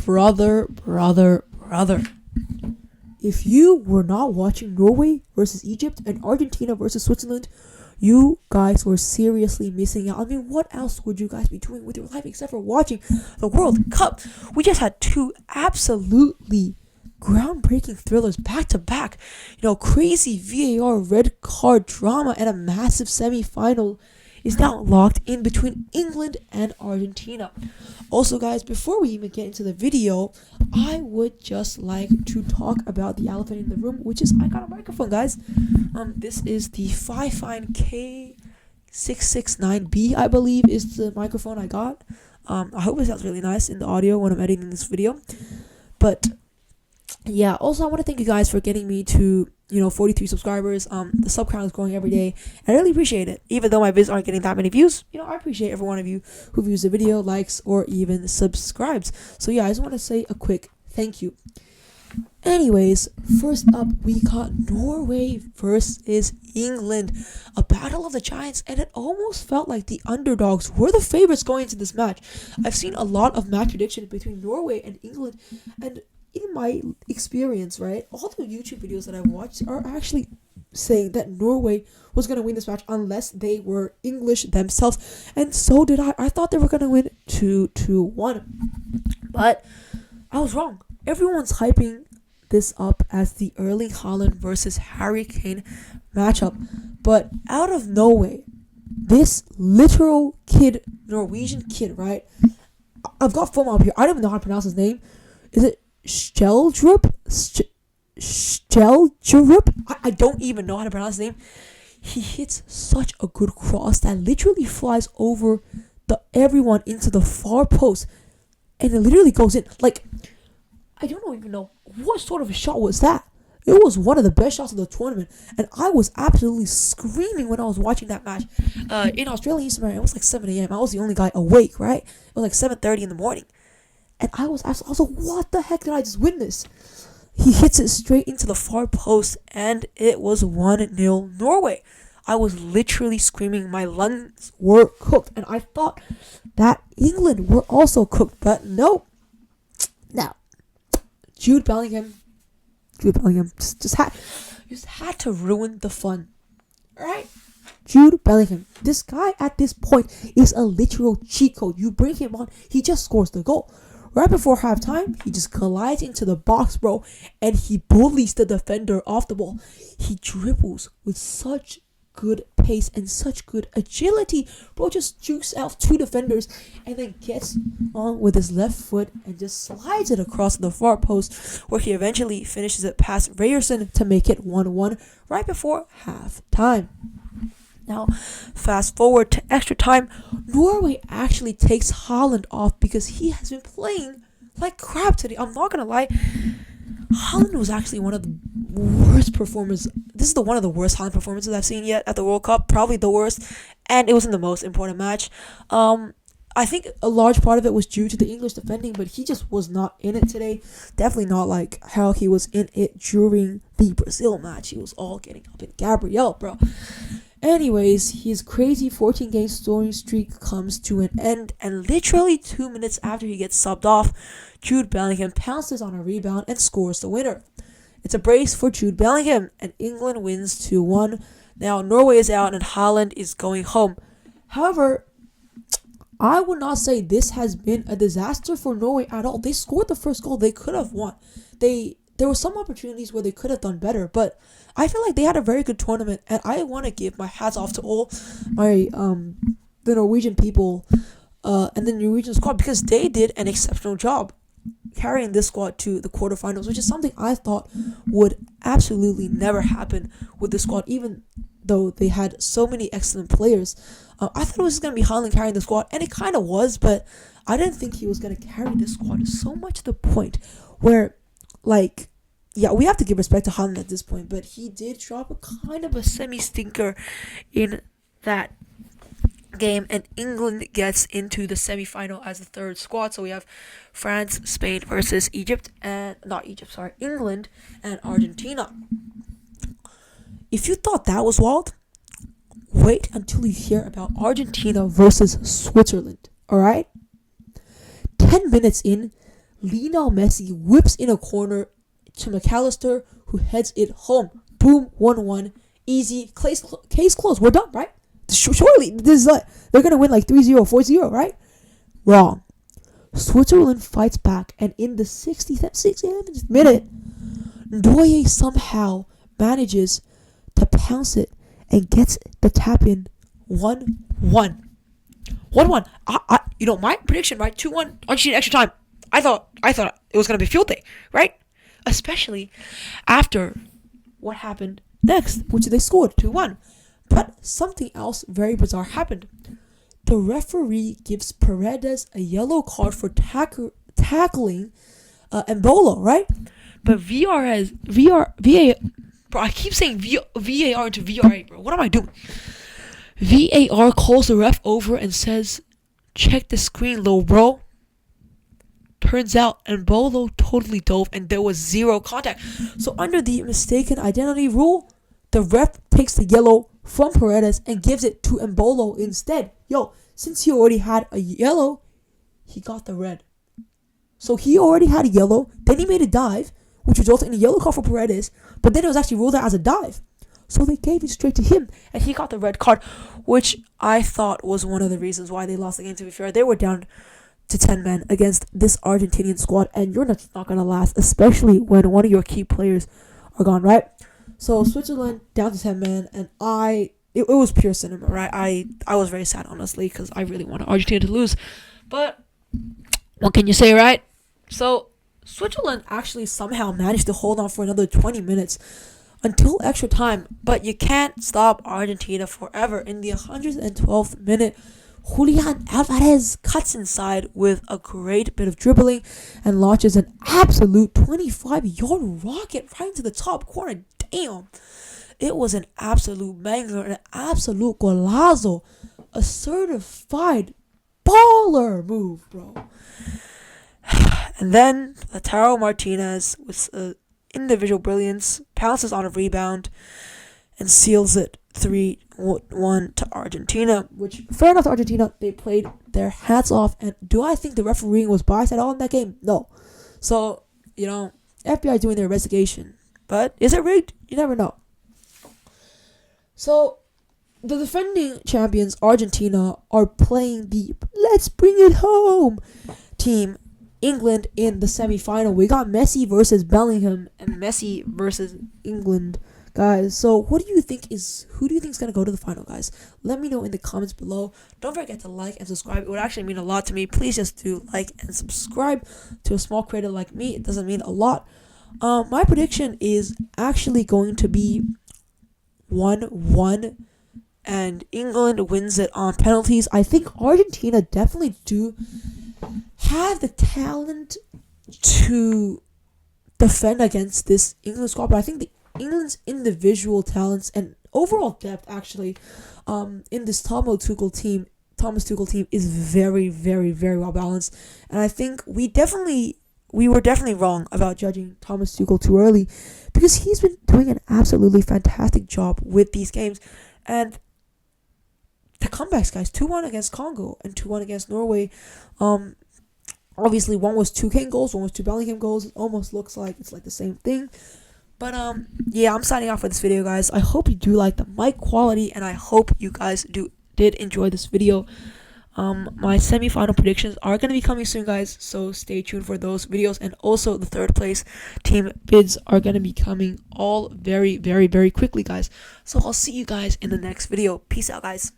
brother. If you were not watching Norway versus Egypt and Argentina versus Switzerland, you guys were seriously missing out. I mean, what else would you guys be doing with your life except for watching the World Cup? We just had two absolutely groundbreaking thrillers back to back. Crazy VAR red card drama and a massive semi-final is now locked in between England and Argentina. Also, guys, before we even get into the video, I would just like to talk about the elephant in the room, which is I got a microphone, guys. This is the Fifine K669B, I believe, is the microphone I got. I hope it sounds really nice in the audio when I'm editing this video. But yeah, also I want to thank you guys for getting me to 43 subscribers. The sub count is growing every day, and I really appreciate it. Even though my vids aren't getting that many views, I appreciate every one of you who views the video, likes, or even subscribes. So yeah, I just want to say a quick thank you. Anyways, first up, we got Norway versus England, a battle of the giants, and it almost felt like the underdogs were the favorites going into this match. I've seen a lot of match predictions between Norway and England, and in my experience, right, all the YouTube videos that I've watched are actually saying that Norway was going to win this match unless they were English themselves, and so did I. I thought they were going to win 2-1, but I was wrong. Everyone's hyping this up as the Erling Haaland versus Harry Kane matchup, but out of nowhere, this literal kid, Norwegian kid, right? I've got FOMO up here. I don't even know how to pronounce his name. Is it Sheldrup? I don't even know how to pronounce his name. He hits such a good cross that literally flies over everyone into the far post, and it literally goes in. Like, I don't even know what sort of a shot was that. It was one of the best shots of the tournament, and I was absolutely screaming when I was watching that match. In Australia, it was like 7 a.m. I was the only guy awake, right? It was like 7:30 in the morning. And I was like, what the heck did I just witness? He hits it straight into the far post, and it was 1-0 Norway. I was literally screaming. My lungs were cooked, and I thought that England were also cooked, but no. Now, Jude Bellingham just had to ruin the fun, right? Jude Bellingham, this guy at this point is a literal cheat code. You bring him on, he just scores the goal. Right before halftime, he just collides into the box, bro, and he bullies the defender off the ball. He dribbles with such good pace and such good agility. Bro just jukes out two defenders and then gets on with his left foot and just slides it across the far post, where he eventually finishes it past Ryerson to make it 1-1 right before halftime. Now, fast forward to extra time, Norway actually takes Haaland off because he has been playing like crap today. I'm not going to lie. Haaland was actually one of the worst performers. This is one of the worst Haaland performances I've seen yet at the World Cup. Probably the worst. And it was in the most important match. I think a large part of it was due to the English defending, but he just was not in it today. Definitely not like how he was in it during the Brazil match. He was all getting up in Gabriel, bro. Anyways, his crazy 14-game scoring streak comes to an end, and literally 2 minutes after he gets subbed off, Jude Bellingham pounces on a rebound and scores the winner. It's a brace for Jude Bellingham, and England wins 2-1. Now, Norway is out and Haaland is going home. However, I would not say this has been a disaster for Norway at all. They scored the first goal. They could have won. There were some opportunities where they could have done better, but I feel like they had a very good tournament, and I want to give my hats off to all my the Norwegian people and the Norwegian squad, because they did an exceptional job carrying this squad to the quarterfinals, which is something I thought would absolutely never happen with the squad, even though they had so many excellent players. I thought it was going to be Haaland carrying the squad, and it kind of was, but I didn't think he was going to carry the squad so much to the point where, like, yeah, we have to give respect to Haaland at this point, but he did drop a kind of a semi-stinker in that game, and England gets into the semi-final as the third squad. So we have France, Spain versus England and Argentina. If you thought that was wild, wait until you hear about Argentina versus Switzerland, alright? 10 minutes in, Lionel Messi whips in a corner to McAllister, who heads it home. Boom, 1-1. Easy. Case closed. We're done, right? Surely, this is they're going to win like 3-0, 4-0, right? Wrong. Switzerland fights back, and in the 67th minute, Ndoye somehow manages to pounce it and gets the tap in 1-1. 1-1. My prediction, right? 2-1 Argentina extra time. I thought it was gonna be field day, right? Especially after what happened next, which they scored 2-1. But something else very bizarre happened. The referee gives Paredes a yellow card for tackling Embolo, right? But VAR. Bro, I keep saying VAR into VRA, bro. What am I doing? VAR calls the ref over and says, "Check the screen, little bro." Turns out Embolo totally dove and there was zero contact. So under the mistaken identity rule, the ref takes the yellow from Paredes and gives it to Embolo instead. Since he already had a yellow, he got the red. So he already had a yellow, then he made a dive, which resulted in a yellow card for Paredes, but then it was actually ruled out as a dive. So they gave it straight to him, and he got the red card, which I thought was one of the reasons why they lost the game, to be fair. They were down to 10 men against this Argentinian squad, and you're not going to last, especially when one of your key players are gone, right? So Switzerland down to 10 men, and it was pure cinema, right? I was very sad, honestly, because I really wanted Argentina to lose. But what can you say, right? So Switzerland actually somehow managed to hold on for another 20 minutes until extra time. But you can't stop Argentina forever. In the 112th minute, Julian Alvarez cuts inside with a great bit of dribbling and launches an absolute 25-yard rocket right into the top corner. Damn. It was an absolute banger, an absolute golazo, a certified baller move, bro. And then Lautaro Martinez, with individual brilliance, pounces on a rebound and seals it 3-1 to Argentina. Which, fair enough to Argentina, they played their hats off. And do I think the refereeing was biased at all in that game? No. So, FBI doing their investigation. But is it rigged? You never know. So, the defending champions, Argentina, are playing the "Let's Bring It Home" team, England, in the semi-final. We got Messi versus Bellingham and Messi versus England, guys. So, who do you think is going to go to the final, guys? Let me know in the comments below. Don't forget to like and subscribe. It would actually mean a lot to me. Please just do like and subscribe. To a small creator like me, it doesn't mean a lot. My prediction is actually going to be 1-1, and England wins it on penalties. I think Argentina definitely do have the talent to defend against this England squad, but I think England's individual talents and overall depth, actually, in this Thomas Tuchel team is very, very, very well balanced, and I think we were definitely wrong about judging Thomas Tuchel too early, because he's been doing an absolutely fantastic job with these games. And the comebacks, guys, 2-1 against Congo and 2-1 against Norway. Obviously, one was 2 Kane goals, one was 2 Bellingham goals. It almost looks like it's like the same thing. But yeah, I'm signing off for this video, guys. I hope you do like the mic quality, and I hope you guys did enjoy this video. My semi-final predictions are going to be coming soon, guys, so stay tuned for those videos. And also the third place team bids are going to be coming all very, very, very quickly, guys. So I'll see you guys in the next video. Peace out, guys.